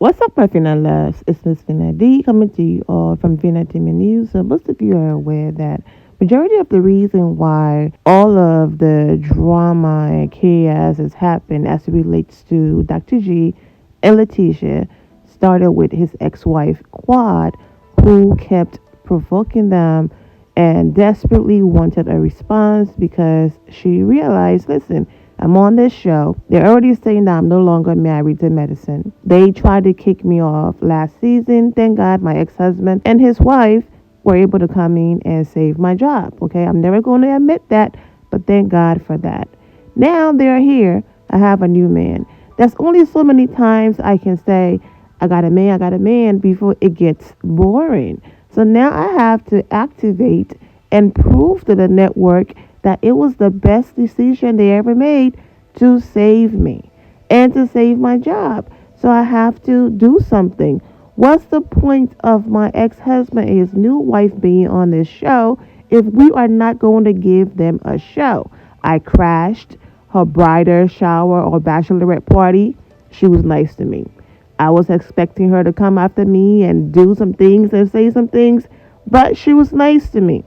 What's up, my Fina loves? It's Miss Fina D coming to you all from Fina Team News. So most of you are aware that majority of the reason why all of the drama and chaos has happened as it relates to Dr. G and Lateasha started with his ex-wife Quad, who kept provoking them and desperately wanted a response because she realized, listen, I'm on this show. They're already saying that I'm no longer married to medicine. They tried to kick me off last season. Thank God my ex-husband and his wife were able to come in and save my job. Okay, I'm never going to admit that, but thank God for that. Now they're here. I have a new man. There's only so many times I can say, I got a man before it gets boring. So now I have to activate and prove to the network that it was the best decision they ever made to save me and to save my job. So I have to do something. What's the point of my ex-husband and his new wife being on this show if we are not going to give them a show? I crashed her bridal shower or bachelorette party. She was nice to me. I was expecting her to come after me and do some things and say some things, but she was nice to me.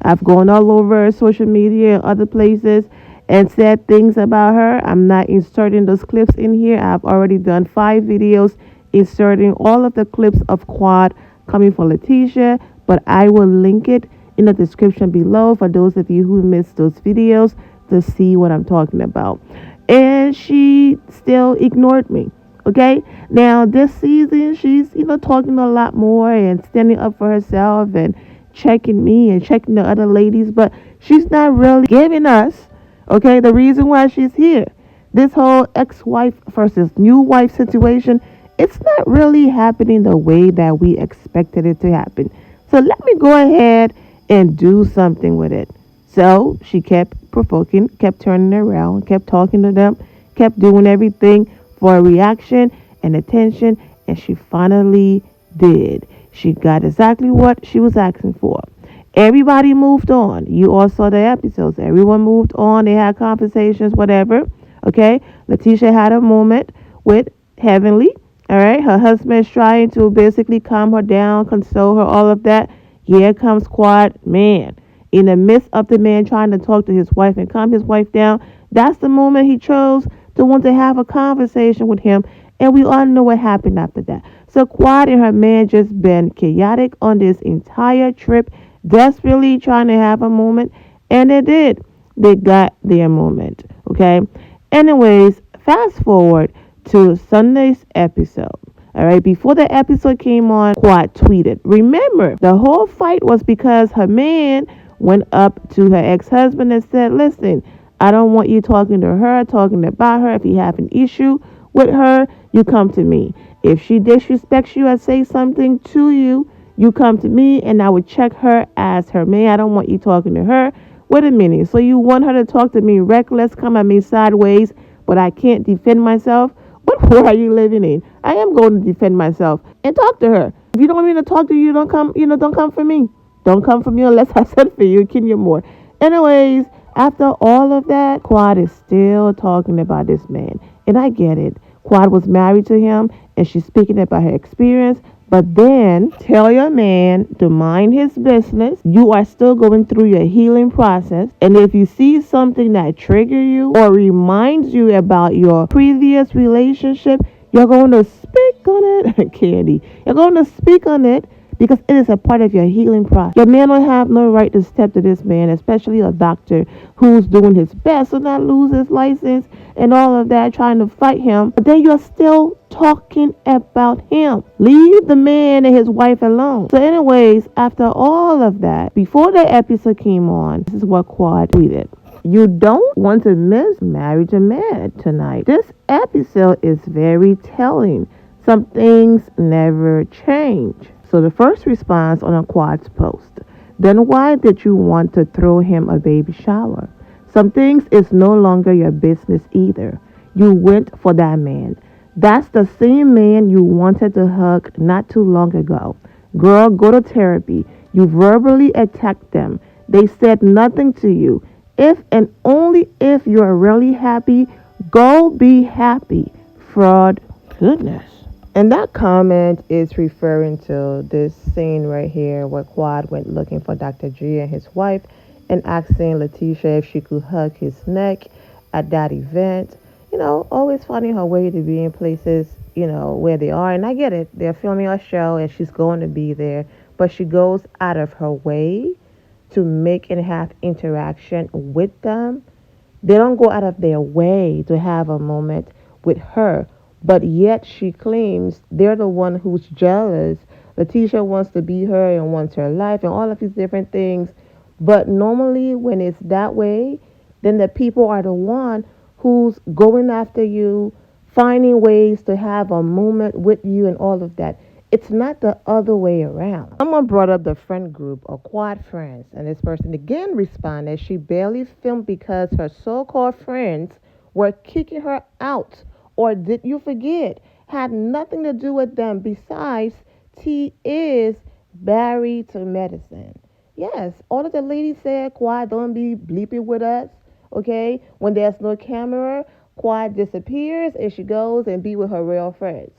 I've gone all over social media and other places and said things about her. I'm not inserting those clips in here. I've already done 5 videos inserting all of the clips of Quad coming for Lateasha, but I will link it in the description below for those of you who missed those videos to see what I'm talking about. And she still ignored me. Okay, now this season she's talking a lot more and standing up for herself and checking me and checking the other ladies, but she's not really giving us, okay, the reason why she's here. This whole ex-wife versus new wife situation, it's not really happening the way that we expected it to happen. So let me go ahead and do something with it. So she kept provoking, kept turning around, kept talking to them, kept doing everything for a reaction and attention, and she finally did. She got exactly what she was asking for. Everybody moved on. You all saw the episodes. Everyone moved on. They had conversations, whatever. Okay? Leticia had a moment with Heavenly. All right? Her husband's trying to basically calm her down, console her, all of that. Here comes Quad. Man, in the midst of the man trying to talk to his wife and calm his wife down, that's the moment he chose to want to have a conversation with him. And we all know what happened after that. So Quad and her man just been chaotic on this entire trip, desperately trying to have a moment. And they did. They got their moment. Okay. Anyways, fast forward to Sunday's episode. All right. Before the episode came on, Quad tweeted. Remember, the whole fight was because her man went up to her ex-husband and said, listen, I don't want you talking to her, talking about her. If you have an issue with her, you come to me. If she disrespects you and say something to you, you come to me and I would check her as her man. I don't want you talking to her. Wait a minute. So you want her to talk to me reckless, come at me sideways, but I can't defend myself? What world are you living in? I am going to defend myself and talk to her. If you don't want me to talk to you, don't come, don't come for me. Don't come for me unless I said for you, can you more? Anyways, after all of that, Quad is still talking about this man. And I get it. Quad was married to him and she's speaking about her experience. But then tell your man to mind his business. You are still going through your healing process. And if you see something that triggers you or reminds you about your previous relationship, you're going to speak on it. Candy. You're going to speak on it because it is a part of your healing process. Your man will have no right to step to this man, especially a doctor who's doing his best to not lose his license and all of that, trying to fight him. But then you're still talking about him. Leave the man and his wife alone. So anyways, after all of that, before the episode came on, this is what Quad tweeted. You don't want to miss Married to Mad tonight. This episode is very telling. Some things never change. So the first response on a Quad's post. Then why did you want to throw him a baby shower? Some things is no longer your business either. You went for that man. That's the same man you wanted to hug not too long ago. Girl, go to therapy. You verbally attacked them. They said nothing to you. If and only if you're really happy, go be happy. Fraud. Goodness. And that comment is referring to this scene right here where Quad went looking for Dr. G and his wife and asking Lateasha if she could hug his neck at that event. Always finding her way to be in places, where they are. And I get it. They're filming a show and she's going to be there. But she goes out of her way to make and have interaction with them. They don't go out of their way to have a moment with her, but yet she claims they're the one who's jealous. Leticia wants to be her and wants her life and all of these different things. But normally, when it's that way, then the people are the one who's going after you, finding ways to have a moment with you and all of that. It's not the other way around. Someone brought up the friend group or quad friends, and this person again responded she barely filmed because her so called friends were kicking her out. Or did you forget? Had nothing to do with them. Besides, T is married to medicine. Yes, all of the ladies said, Quad, don't be bleeping with us. Okay? When there's no camera, Quad disappears and she goes and be with her real friends.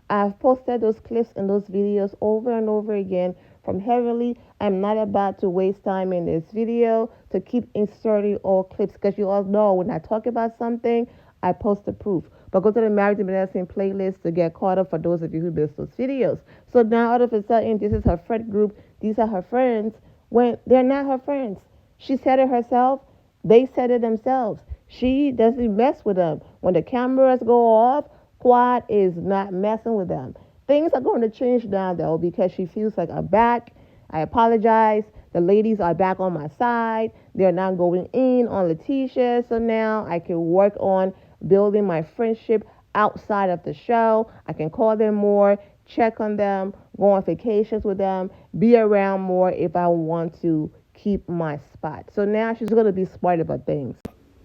I've posted those clips and those videos over and over again from Heavenly. I'm not about to waste time in this video to keep inserting all clips because you all know when I talk about something, I post the proof. But go to the Married to Medicine playlist to get caught up for those of you who missed those videos. So now all of a sudden, this is her friend group. These are her friends when they're not her friends. She said it herself. They said it themselves. She doesn't mess with them. When the cameras go off, Quad is not messing with them. Things are going to change now, though, because she feels like I'm back. I apologize. The ladies are back on my side. They're not going in on Lateasha. So now I can work on building my friendship outside of the show. I can call them more, check on them, go on vacations with them, be around more if I want to keep my spot. So now she's going to be smart about things.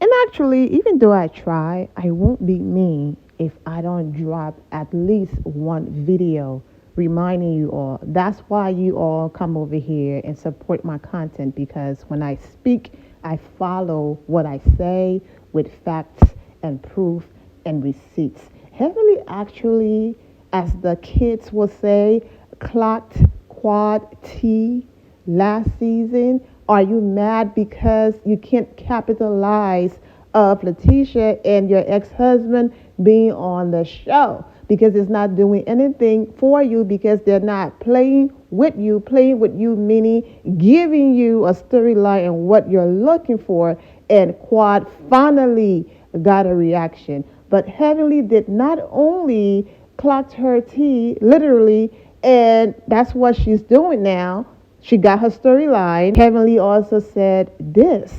And actually, even though I try, I won't be me if I don't drop at least one video reminding you all. That's why you all come over here and support my content, because when I speak, I follow what I say with facts and proof and receipts. Heavily actually, as the kids will say, clocked Quad T last season. Are you mad because you can't capitalize of Leticia and your ex-husband being on the show? Because it's not doing anything for you, because they're not playing with you meaning giving you a storyline and what you're looking for. And Quad finally got a reaction. But Heavenly did not only clocked her T literally, and that's what she's doing now. She got her storyline. Heavenly also said this.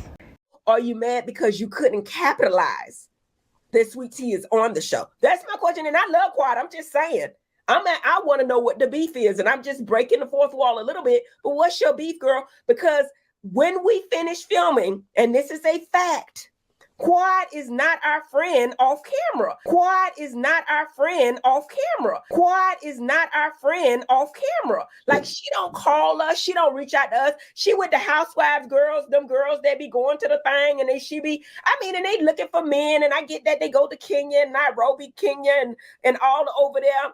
Are you mad because you couldn't capitalize? This sweet tea is on the show. That's my question. And I love Quad. I'm just saying. I want to know what the beef is. And I'm just breaking the fourth wall a little bit. But what's your beef, girl? Because when we finish filming, and this is a fact, Quad is not our friend off camera. Quad is not our friend off camera. Quad is not our friend off camera. Like, she don't call us. She don't reach out to us. She with the housewives girls, them girls that be going to the thing, and and they looking for men, and I get that they go to Kenya and Nairobi, Kenya, and all over there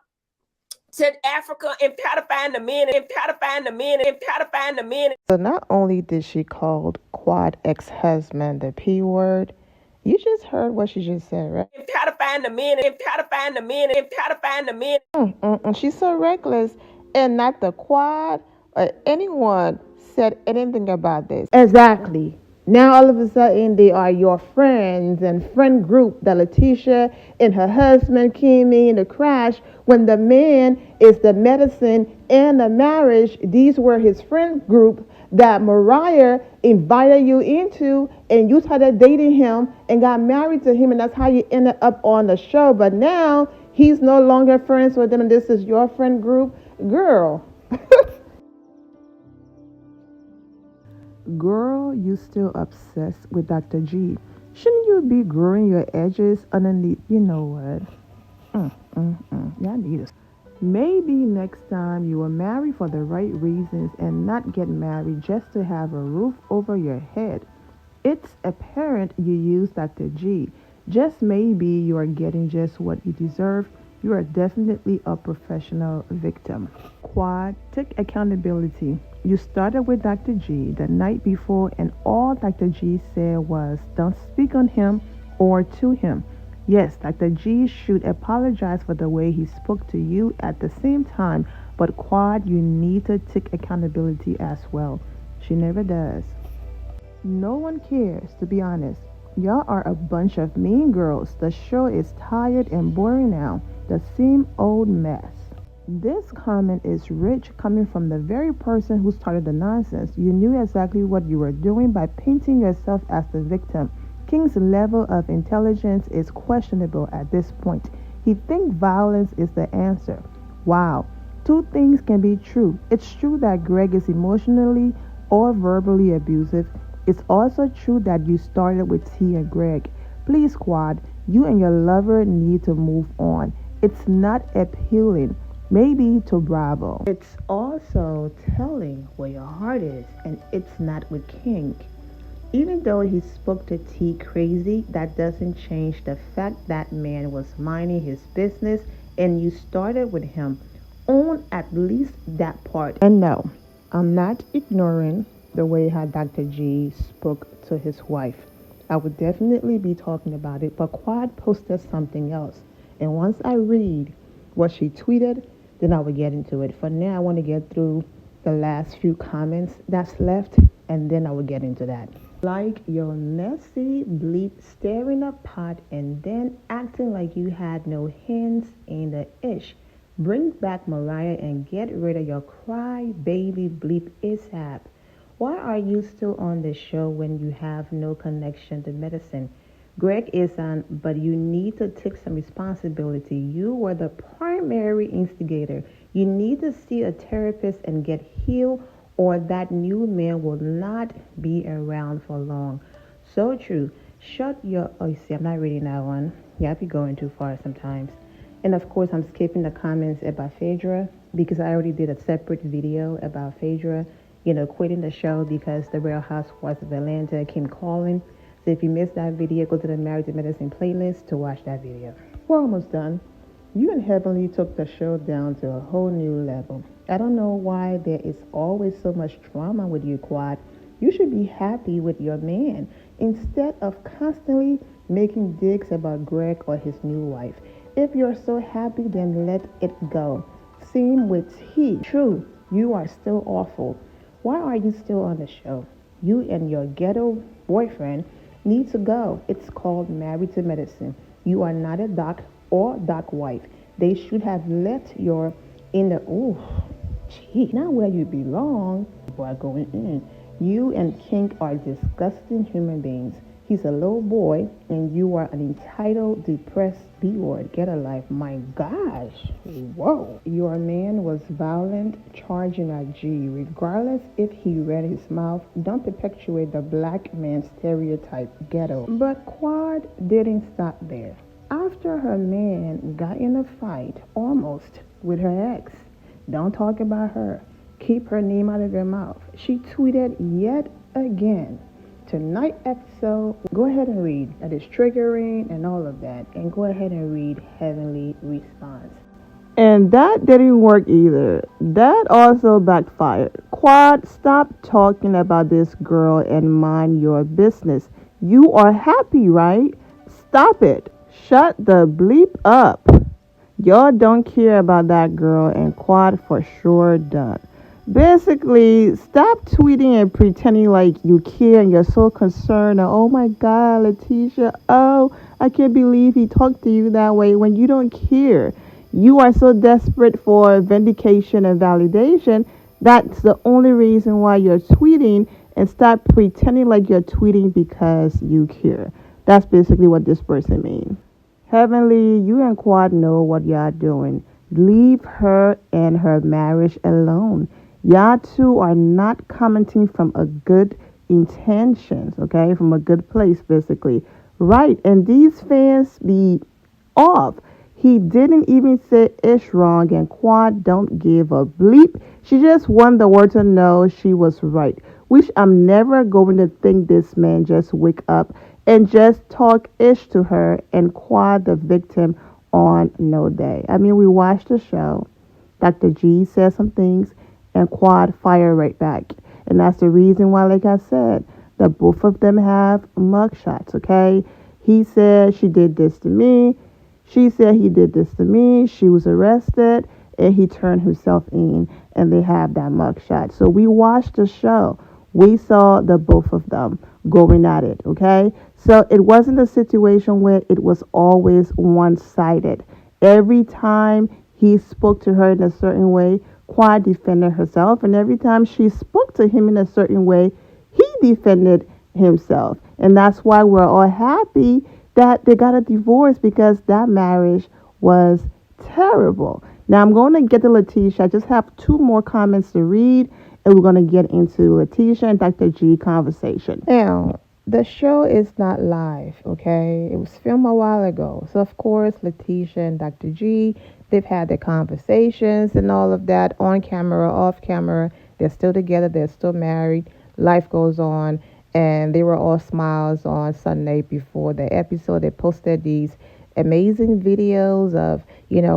to Africa and try to find the men and try to find the men and try to find the men. So not only did she call Quad ex-husband the P word, you just heard what she just said, right? And try to find the men and try to find the men and try to find the men. She's so reckless, and not the Quad or anyone said anything about this. Exactly. Now all of a sudden they are your friends and friend group that Leticia and her husband came in to crash when the man is the medicine and the marriage. These were his friend group that Mariah invited you into, and you started dating him and got married to him, and that's how you ended up on the show. But now he's no longer friends with them, and this is your friend group. Girl. Girl, you still obsessed with Dr. G. Shouldn't you be growing your edges underneath? You know what? Y'all need us. Maybe next time you will marry for the right reasons and not get married just to have a roof over your head. It's apparent you use Dr. G. Just maybe you are getting just what you deserve. You are definitely a professional victim. Quad, take accountability. You started with Dr. G the night before, and all Dr. G said was, don't speak on him or to him. Yes, Dr. G should apologize for the way he spoke to you at the same time, but Quad, you need to take accountability as well. She never does. No one cares, to be honest. Y'all are a bunch of mean girls. The show is tired and boring now. The same old mess. This comment is rich coming from the very person who started the nonsense. You knew exactly what you were doing by painting yourself as the victim. King's level of intelligence is questionable at this point. He thinks violence is the answer. Wow. Two things can be true. It's true that Greg is emotionally or verbally abusive. It's also true that you started with T and Greg. Please, Quad, you and your lover need to move on. It's not appealing. Maybe to Bravo. It's also telling where your heart is, and it's not with King. Even though he spoke to T crazy, that doesn't change the fact that man was minding his business and you started with him. Own at least that part. And no, I'm not ignoring the way how Dr. G spoke to his wife. I would definitely be talking about it, but Quad posted something else. And once I read what she tweeted, then I will get into it. For now, I want to get through the last few comments that's left, and then I will get into that. Like your messy bleep staring up pot and then acting like you had no hands in the ish. Bring back Mariah and get rid of your cry baby bleep ASAP. Why are you still on the show when you have no connection to medicine? Greg is on, but you need to take some responsibility. You were the primary instigator. You need to see a therapist and get healed, or that new man will not be around for long. So true. Shut your... Oh, you see, I'm not reading that one. Yeah, I be going too far sometimes. And of course, I'm skipping the comments about Phaedra because I already did a separate video about Phaedra, quitting the show because the Real Housewives of Atlanta came calling. So if you missed that video, go to the Married to Medicine playlist to watch that video. We're almost done. You and Heavenly took the show down to a whole new level. I don't know why there is always so much drama with you, Quad. You should be happy with your man instead of constantly making digs about Greg or his new wife. If you're so happy, then let it go. Same with he. True, you are still awful. Why are you still on the show? You and your ghetto boyfriend need to go. It's called Married to Medicine. You are not a doc or doc wife. They should have let your in the not where you belong. People are going in. You and King are disgusting human beings. He's a little boy, and you are an entitled, depressed B-word. Get a life. My gosh. Whoa. Your man was violent, charging at G. Regardless if he read his mouth, don't perpetuate the black man stereotype. Ghetto. But Quad didn't stop there. After her man got in a fight, almost, with her ex, don't talk about her. Keep her name out of your mouth. She tweeted yet again. Tonight episode, go ahead and read. That is triggering and all of that. And go ahead and read Heavenly Response. And that didn't work either. That also backfired. Quad, stop talking about this girl and mind your business. You are happy, right? Stop it. Shut the bleep up. Y'all don't care about that girl, and Quad for sure done. Basically, stop tweeting and pretending like you care and you're so concerned. Oh my God, Lateasha. Oh, I can't believe he talked to you that way when you don't care. You are so desperate for vindication and validation. That's the only reason why you're tweeting, and stop pretending like you're tweeting because you care. That's basically what this person means. Heavenly, you and Quad know what y'all doing. Leave her and her marriage alone. Y'all two are not commenting from a good intentions, okay? From a good place, basically. Right, and these fans be off. He didn't even say ish wrong, and Quad don't give a bleep. She just want the world to know she was right. Which I'm never going to think this man just wake up and just talk ish to her and Quad the victim on no day. I mean, we watched the show. Dr. G said some things, and Quad fired right back. And that's the reason why, like I said, that both of them have mugshots, okay? He said she did this to me. She said he did this to me. She was arrested, and he turned himself in, and they have that mugshot. So we watched the show. We saw the both of them going at it, okay? So it wasn't a situation where it was always one-sided. Every time he spoke to her in a certain way, Quad defended herself, and every time she spoke to him in a certain way, he defended himself. And that's why we're all happy that they got a divorce, because that marriage was terrible. Now I'm going to get to Lateasha. I just have two more comments to read, and we're going to get into Lateasha and Dr. G conversation. Now, the show is not live, okay? It was filmed a while ago. So, of course, Lateasha and Dr. G, they've had their conversations and all of that on camera, off camera. They're still together. They're still married. Life goes on. And they were all smiles on Sunday before the episode. They posted these amazing videos of,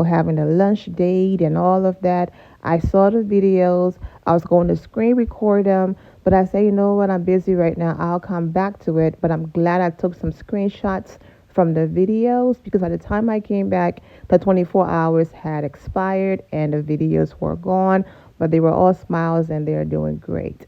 having a lunch date and all of that. I saw the videos. I was going to screen record them, but I say, you know what, I'm busy right now. I'll come back to it. But I'm glad I took some screenshots from the videos, because by the time I came back, the 24 hours had expired and the videos were gone. But they were all smiles and they're doing great.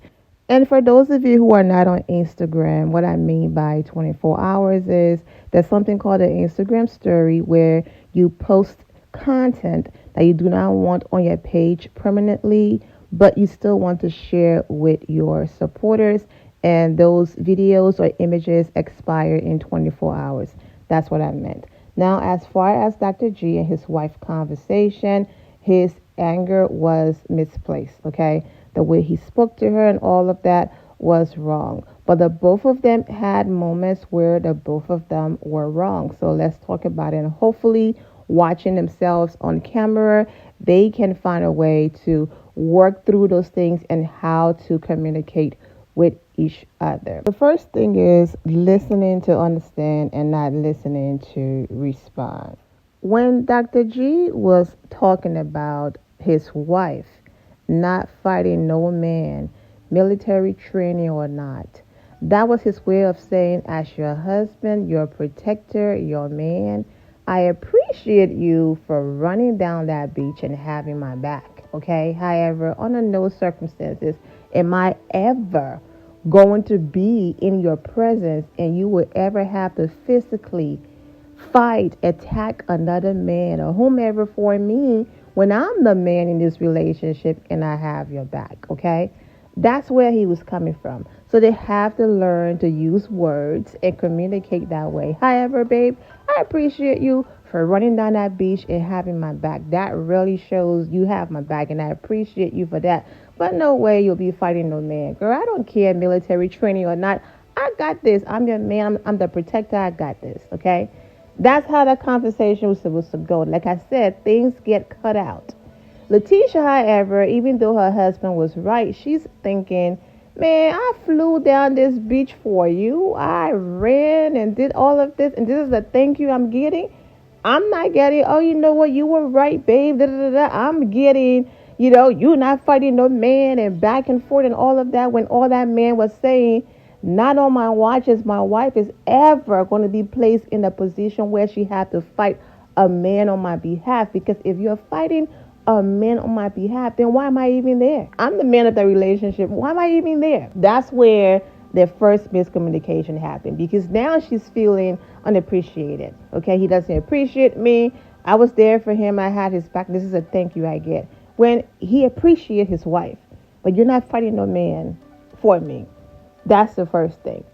And for those of you who are not on Instagram, what I mean by 24 hours is there's something called an Instagram story, where you post content that you do not want on your page permanently, but you still want to share with your supporters. And those videos or images expire in 24 hours. That's what I meant. Now, as far as Dr. G and his wife conversation, his anger was misplaced, okay? The way he spoke to her and all of that was wrong. But the both of them had moments where the both of them were wrong. So let's talk about it. And hopefully, watching themselves on camera, they can find a way to work through those things and how to communicate with each other. The first thing is listening to understand and not listening to respond. When Dr. G was talking about his wife not fighting no man, military training or not, that was his way of saying, as your husband, your protector, your man, I appreciate you for running down that beach and having my back, okay? However, under no circumstances am I ever going to be in your presence and you would ever have to physically fight, attack another man or whomever for me when I'm the man in this relationship and I have your back, okay? That's where he was coming from. So they have to learn to use words and communicate that way. However, babe, I appreciate you for running down that beach and having my back. That really shows you have my back, and I appreciate you for that. But no way you'll be fighting no man. Girl, I don't care military training or not. I got this. I'm your man. I'm the protector. I got this, okay? That's how that conversation was supposed to go. Like I said, things get cut out. Lateasha, however, even though her husband was right, she's thinking, man, I flew down this beach for you. I ran and did all of this, and this is the thank you I'm getting. I'm not getting, oh, you know what, you were right, babe. Da, da, da, da. I'm getting, you not fighting no man and back and forth and all of that, when all that man was saying, not on my watch is my wife is ever going to be placed in a position where she had to fight a man on my behalf. Because if you're fighting a man on my behalf, then why am I even there? I'm the man of the relationship. Why am I even there? That's where their first miscommunication happened, because now she's feeling unappreciated. Okay, he doesn't appreciate me. I was there for him. I had his back. This is a thank you I get. When he appreciated his wife, but you're not fighting no man for me. That's the first thing.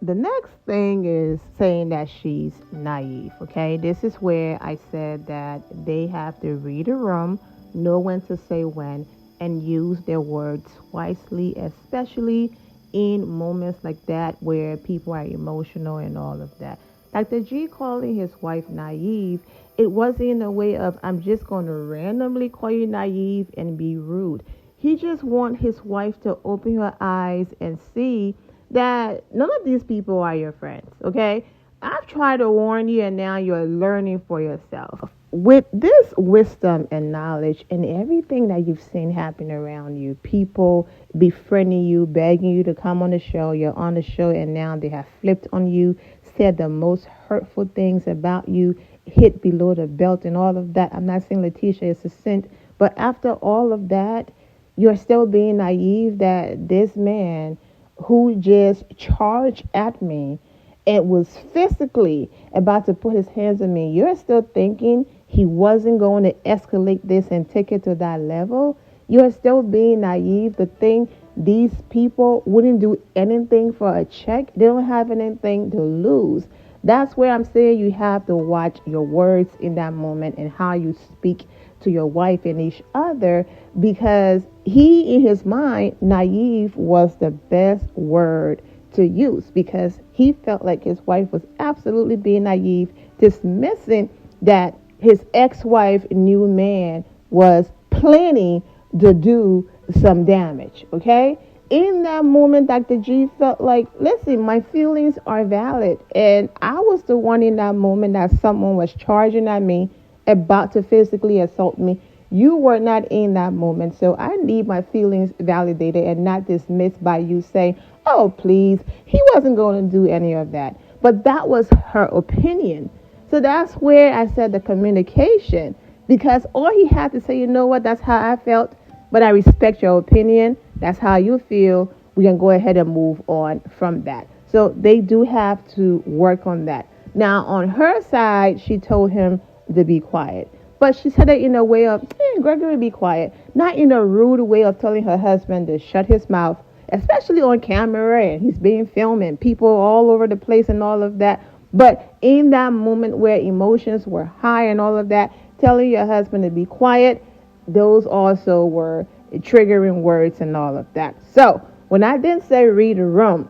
The next thing is saying that she's naive, okay? This is where I said that they have to read a room, know when to say when, and use their words wisely, especially in moments like that where people are emotional and all of that. Dr. G calling his wife naive, it wasn't in a way of, I'm just going to randomly call you naive and be rude. He just wants his wife to open her eyes and see that none of these people are your friends, okay? I've tried to warn you, and now you're learning for yourself. With this wisdom and knowledge and everything that you've seen happen around you, people befriending you, begging you to come on the show, you're on the show, and now they have flipped on you, said the most hurtful things about you, hit below the belt, and all of that. I'm not saying Lateasha is a saint, but after all of that, you're still being naive that this man who just charged at me and was physically about to put his hands on me, you're still thinking he wasn't going to escalate this and take it to that level? You're still being naive to think these people wouldn't do anything for a check. They don't have anything to lose. That's where I'm saying you have to watch your words in that moment and how you speak to your wife and each other, because he, in his mind, naive was the best word to use, because he felt like his wife was absolutely being naive, dismissing that his ex-wife, new man, was planning to do some damage. Okay, in that moment, Dr. G felt like, listen, my feelings are valid, and I was the one in that moment that someone was charging at me, about to physically assault me. You were not in that moment, so I need my feelings validated and not dismissed by you saying, oh, please, he wasn't going to do any of that. But that was her opinion. So that's where I said the communication, because all he had to say, you know what, that's how I felt, but I respect your opinion. That's how you feel. We can go ahead and move on from that. So they do have to work on that. Now, on her side, she told him to be quiet. But she said it in a way of, Gregory, be quiet. Not in a rude way of telling her husband to shut his mouth, especially on camera, and he's being filmed and people all over the place and all of that. But in that moment where emotions were high and all of that, telling your husband to be quiet, those also were triggering words and all of that. So when I then say read the room,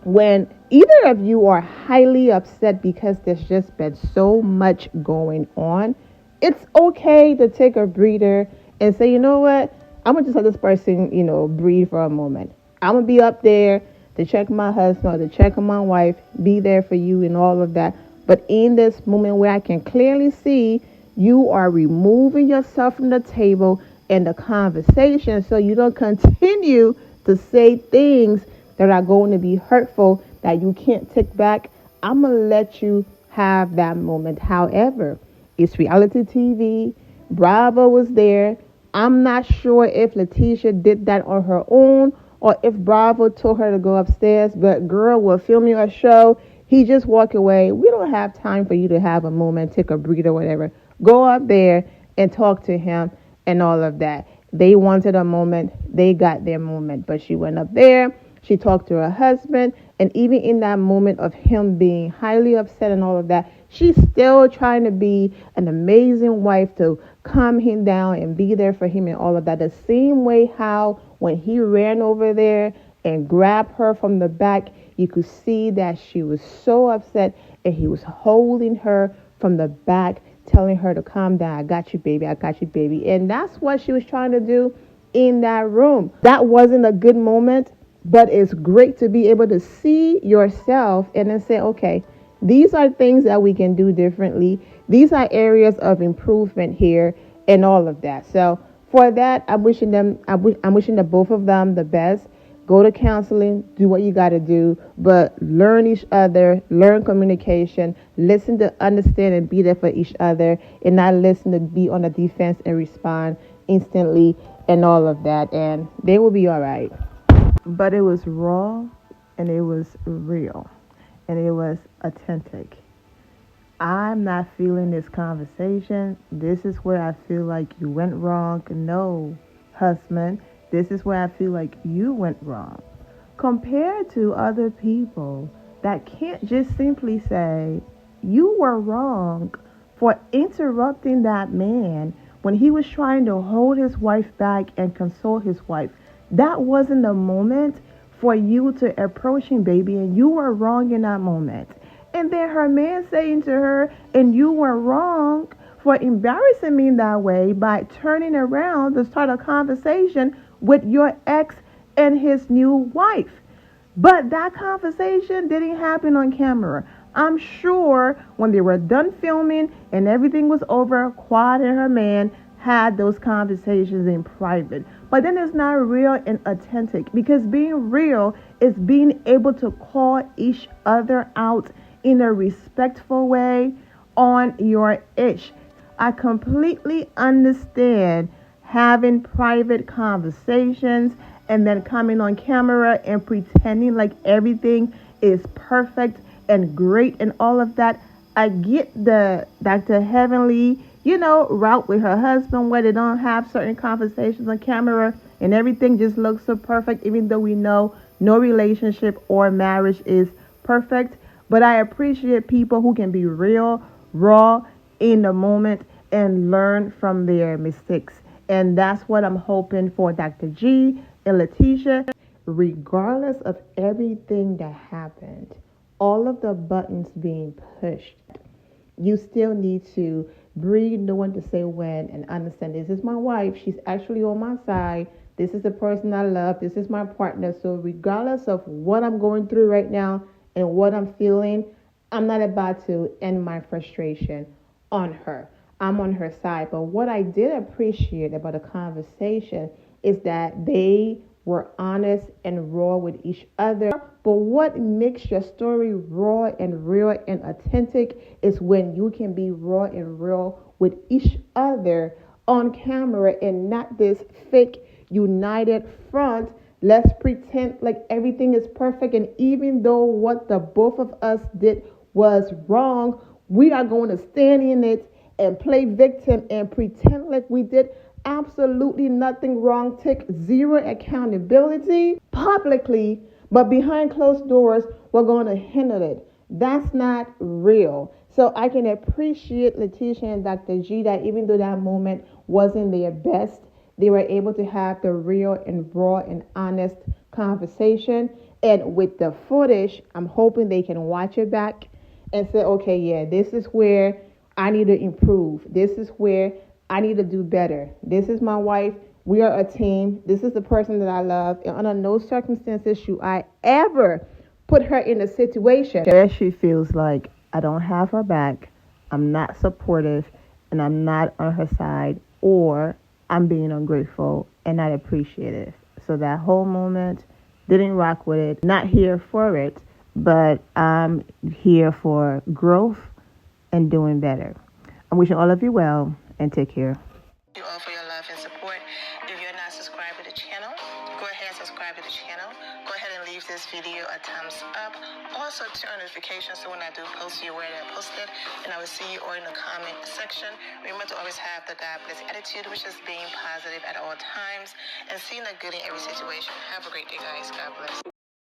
when either of you are highly upset because there's just been so much going on, it's okay to take a breather and say, you know what, I'm going to just let this person, breathe for a moment. I'm going to be up there to check my husband or to check on my wife, be there for you and all of that. But in this moment where I can clearly see you are removing yourself from the table and the conversation, so you don't continue to say things that are going to be hurtful that you can't take back, I'm going to let you have that moment. However, it's reality TV. Bravo was there. I'm not sure if Lateasha did that on her own or if Bravo told her to go upstairs, but girl, we'll film you a show. He just walk away. We don't have time for you to have a moment, take a breather, whatever. Go up there and talk to him and all of that. They wanted a moment. They got their moment. But she went up there. She talked to her husband. And even in that moment of him being highly upset and all of that, she's still trying to be an amazing wife to calm him down and be there for him and all of that. The same way how when he ran over there and grabbed her from the back, you could see that she was so upset and he was holding her from the back, telling her to calm down. I got you, baby. I got you, baby. And that's what she was trying to do in that room. That wasn't a good moment, but it's great to be able to see yourself and then say, okay, these are things that we can do differently. These are areas of improvement here and all of that. So for that, I'm wishing the both of them the best. Go to counseling, do what you got to do, but learn each other, learn communication, listen to understand and be there for each other, and not listen to be on the defense and respond instantly and all of that. And they will be all right. But it was raw and it was real and it was authentic. I'm not feeling this conversation. This is where I feel like you went wrong. No, husband, this is where I feel like you went wrong. Compared to other people that can't just simply say, you were wrong for interrupting that man when he was trying to hold his wife back and console his wife. That wasn't the moment for you to approach him, baby, and you were wrong in that moment. And then her man saying to her, and you were wrong for embarrassing me that way by turning around to start a conversation with your ex and his new wife. But that conversation didn't happen on camera. I'm sure when they were done filming and everything was over, Quad and her man had those conversations in private. But then it's not real and authentic, because being real is being able to call each other out in a respectful way on your ish. I completely understand having private conversations and then coming on camera and pretending like everything is perfect and great and all of that. I get the Dr. Heavenly, route with her husband where they don't have certain conversations on camera and everything just looks so perfect, even though we know no relationship or marriage is perfect. But I appreciate people who can be real, raw, in the moment and learn from their mistakes. And that's what I'm hoping for Dr. G and Leticia. Regardless of everything that happened, all of the buttons being pushed, you still need to breathe, know when to say when, and understand this is my wife. She's actually on my side. This is the person I love. This is my partner. So regardless of what I'm going through right now and what I'm feeling, I'm not about to end my frustration on her. I'm on her side. But what I did appreciate about the conversation is that they were honest and raw with each other. But what makes your story raw and real and authentic is when you can be raw and real with each other on camera and not this fake united front. Let's pretend like everything is perfect. And even though what the both of us did was wrong, we are going to stand in it and play victim and pretend like we did absolutely nothing wrong, take zero accountability publicly, but behind closed doors, we're going to handle it. That's not real. So I can appreciate Lateasha and Dr. G that even though that moment wasn't their best, they were able to have the real and raw and honest conversation. And with the footage, I'm hoping they can watch it back and say, okay, yeah, this is where I need to improve. This is where I need to do better. This is my wife. We are a team. This is the person that I love. And under no circumstances should I ever put her in a situation where she feels like I don't have her back, I'm not supportive, and I'm not on her side, or I'm being ungrateful and not appreciative. So that whole moment, didn't rock with it. Not here for it, but I'm here for growth and doing better. I'm wishing all of you well and take care. You all for your love and support. If you're not subscribed to the channel, go ahead and subscribe to the channel. Go ahead and leave this video a thumbs up. Also turn on notifications so when I do post, you're aware that I posted. And I will see you all in the comment section. Remember to always have the God bless attitude, which is being positive at all times and seeing the good in every situation. Have a great day, guys. God bless.